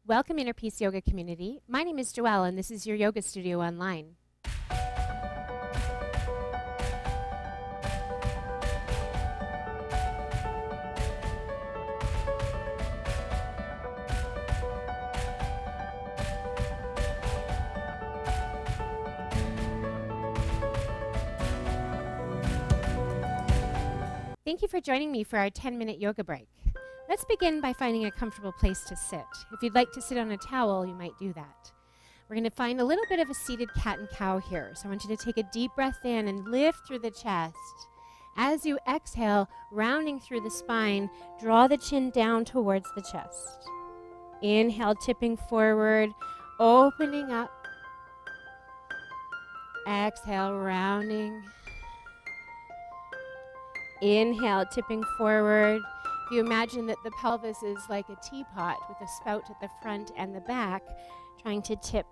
Welcome Inner Peace Yoga community. My name is Joelle and this is your yoga studio online. Thank you for joining me for our 10-minute yoga break. Let's begin by finding a comfortable place to sit. If you'd like to sit on a towel, you might do that. We're going to find a little bit of a seated cat and cow here. So I want you to take a deep breath in and lift through the chest. As you exhale, rounding through the spine, draw the chin down towards the chest. Inhale, tipping forward, opening up. Exhale, rounding. Inhale, tipping forward. If you imagine that the pelvis is like a teapot with a spout at the front and the back, trying to tip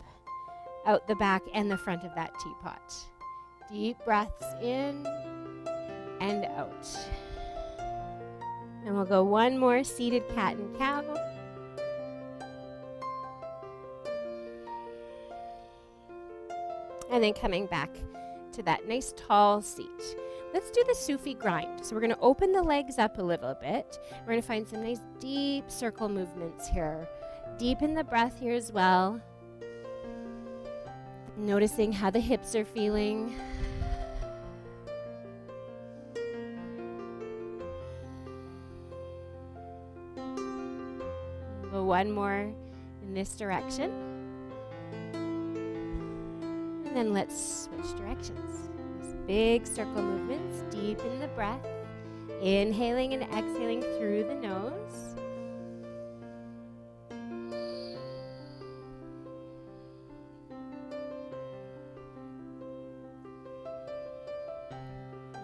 out the back and the front of that teapot. Deep breaths in and out. And we'll go one more seated cat and cow. And then coming back to that nice tall seat. Let's do the Sufi grind. So we're going to open the legs up a little bit. We're going to find some nice deep circle movements here. Deepen the breath here as well. Noticing how the hips are feeling. We'll go one more in this direction. And then let's switch directions. Big circle movements, deep in the breath, inhaling and exhaling through the nose.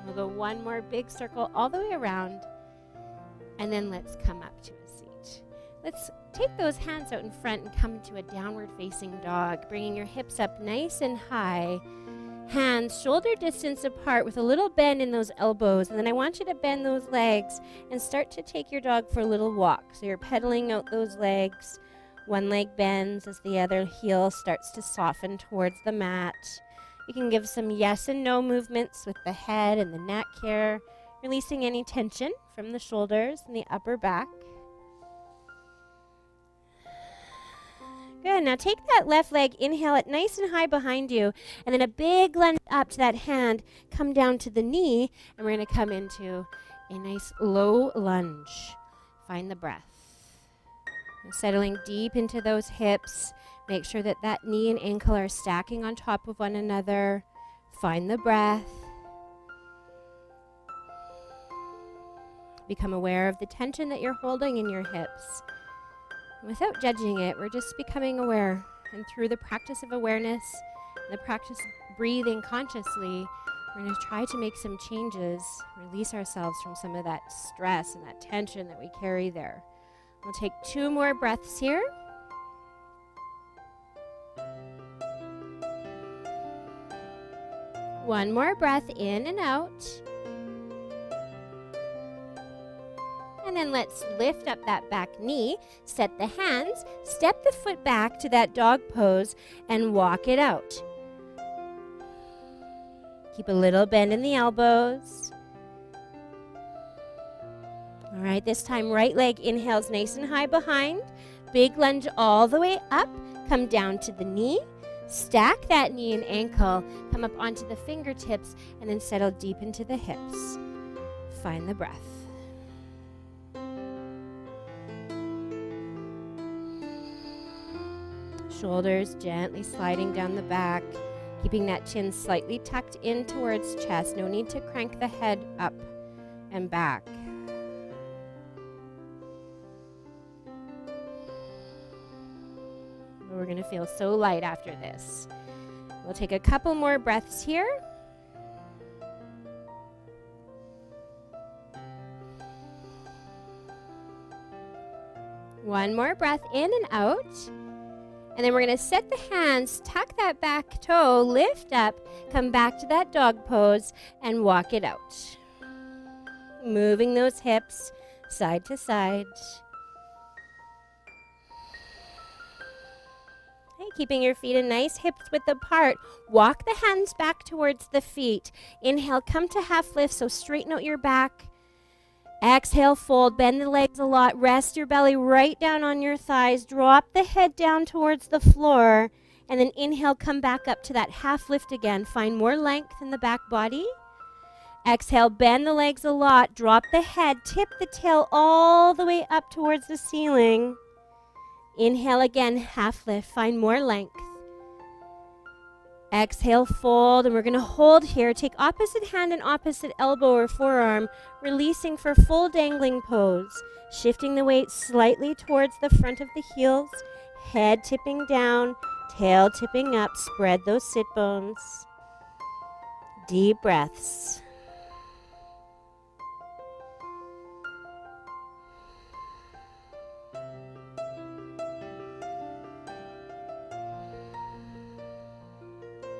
We'll go one more big circle all the way around, and then let's come up to a seat. Let's take those hands out in front and come to a downward facing dog, bringing your hips up nice and high. Hands shoulder distance apart with a little bend in those elbows, and then I want you to bend those legs and start to take your dog for a little walk. So you're pedaling out those legs. One leg bends as the other heel starts to soften towards the mat. You can give some yes and no movements with the head and the neck here, releasing any tension from the shoulders and the upper back. Good. Now take that left leg, inhale it nice and high behind you, and then a big lunge up to that hand, come down to the knee, and we're going to come into a nice low lunge. Find the breath. And settling deep into those hips. Make sure that that knee and ankle are stacking on top of one another. Find the breath. Become aware of the tension that you're holding in your hips. Without judging it, we're just becoming aware. And through the practice of awareness, the practice of breathing consciously, we're going to try to make some changes, release ourselves from some of that stress and that tension that we carry there. We'll take 2 more breaths here. One more breath in and out. And then let's lift up that back knee, set the hands, step the foot back to that dog pose, and walk it out. Keep a little bend in the elbows. All right, this time right leg inhales nice and high behind. Big lunge all the way up, come down to the knee. Stack that knee and ankle, come up onto the fingertips, and then settle deep into the hips. Find the breath. Shoulders gently sliding down the back, keeping that chin slightly tucked in towards chest. No need to crank the head up and back. We're going to feel so light after this. We'll take a couple more breaths here. One more breath in and out. And then we're going to set the hands, tuck that back toe, lift up, come back to that dog pose, and walk it out. Moving those hips side to side. Okay, keeping your feet in nice hips width apart. Walk the hands back towards the feet. Inhale, come to half lift, so straighten out your back. Exhale, fold, bend the legs a lot. Rest your belly right down on your thighs. Drop the head down towards the floor. And then inhale, come back up to that half lift again. Find more length in the back body. Exhale, bend the legs a lot. Drop the head, tip the tail all the way up towards the ceiling. Inhale again, half lift. Find more length. Exhale, fold, and we're going to hold here. Take opposite hand and opposite elbow or forearm, releasing for full dangling pose. Shifting the weight slightly towards the front of the heels, head tipping down, tail tipping up. Spread those sit bones. Deep breaths.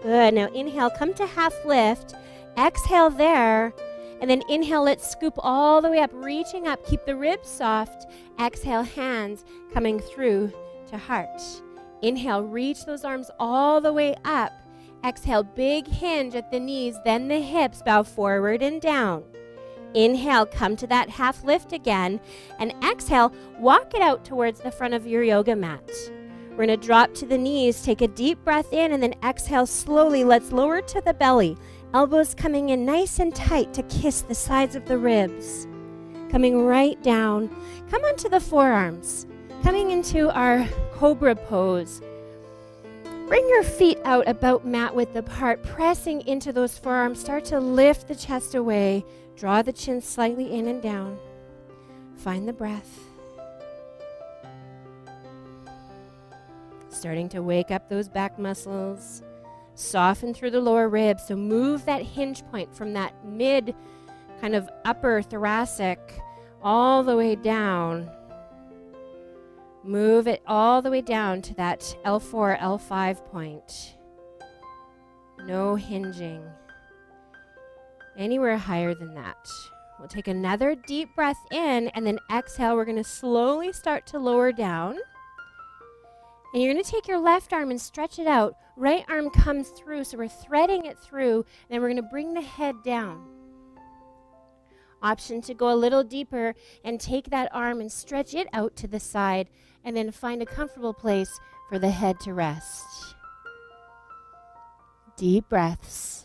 Good. Now inhale, come to half lift. Exhale there. And then inhale, let's scoop all the way up, reaching up. Keep the ribs soft. Exhale, hands coming through to heart. Inhale, reach those arms all the way up. Exhale, big hinge at the knees, then the hips. Bow forward and down. Inhale, come to that half lift again. And exhale, walk it out towards the front of your yoga mat. We're going to drop to the knees, take a deep breath in, and then exhale slowly. Let's lower to the belly. Elbows coming in nice and tight to kiss the sides of the ribs. Coming right down. Come onto the forearms. Coming into our cobra pose. Bring your feet out about mat width apart, pressing into those forearms. Start to lift the chest away. Draw the chin slightly in and down. Find the breath. Starting to wake up those back muscles. Soften through the lower ribs. So move that hinge point from that mid kind of upper thoracic all the way down. Move it all the way down to that L4, L5 point. No hinging. Anywhere higher than that. We'll take another deep breath in, and then exhale. We're going to slowly start to lower down. And you're going to take your left arm and stretch it out. Right arm comes through, so we're threading it through. Then we're going to bring the head down. Option to go a little deeper and take that arm and stretch it out to the side, and then find a comfortable place for the head to rest. Deep breaths.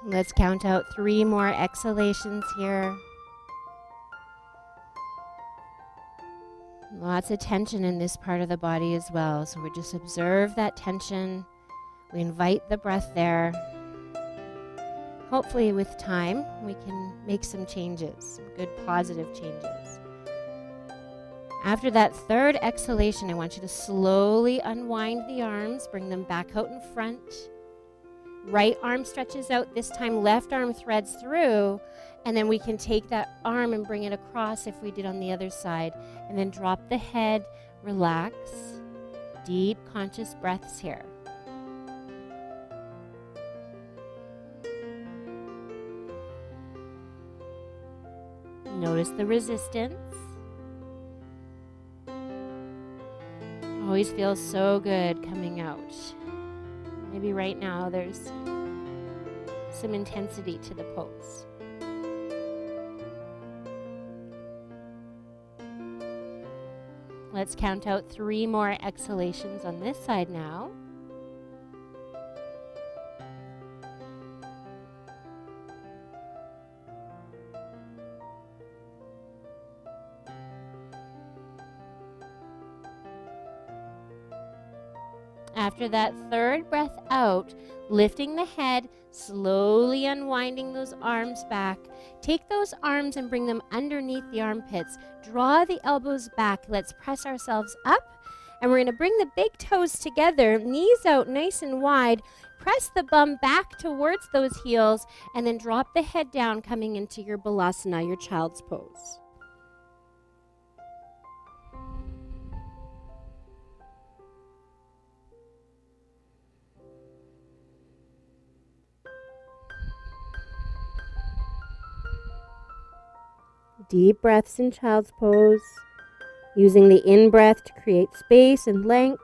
Let's count out 3 more exhalations here. Lots of tension in this part of the body as well. So we just observe that tension. We invite the breath there. Hopefully with time, we can make some changes, some good positive changes. After that third exhalation, I want you to slowly unwind the arms, bring them back out in front. Right arm stretches out, this time left arm threads through, and then we can take that arm and bring it across if we did on the other side, and then drop the head, relax. Deep conscious breaths here. Notice the resistance. Always feels so good coming out. Maybe right now there's some intensity to the pose. Let's count out 3 more exhalations on this side now. After that third breath out, lifting the head, slowly unwinding those arms back. Take those arms and bring them underneath the armpits. Draw the elbows back. Let's press ourselves up. And we're going to bring the big toes together, knees out nice and wide. Press the bum back towards those heels, and then drop the head down, coming into your balasana, your child's pose. deep breaths in child's pose, using the in-breath to create space and length,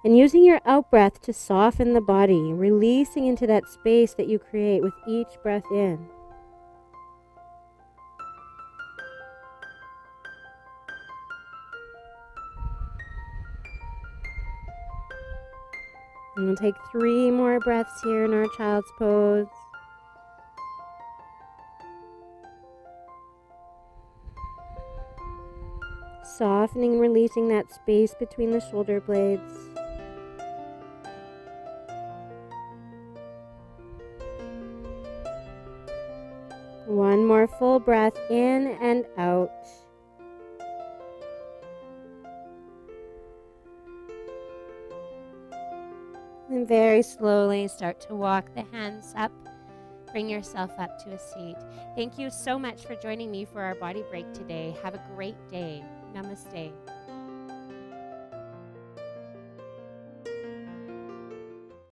and using your out-breath to soften the body, releasing into that space that you create with each breath in. And we'll take 3 more breaths here in our child's pose. Softening and releasing that space between the shoulder blades. One more full breath in and out. And very slowly start to walk the hands up. Bring yourself up to a seat. Thank you so much for joining me for our body break today. Have a great day. Namaste.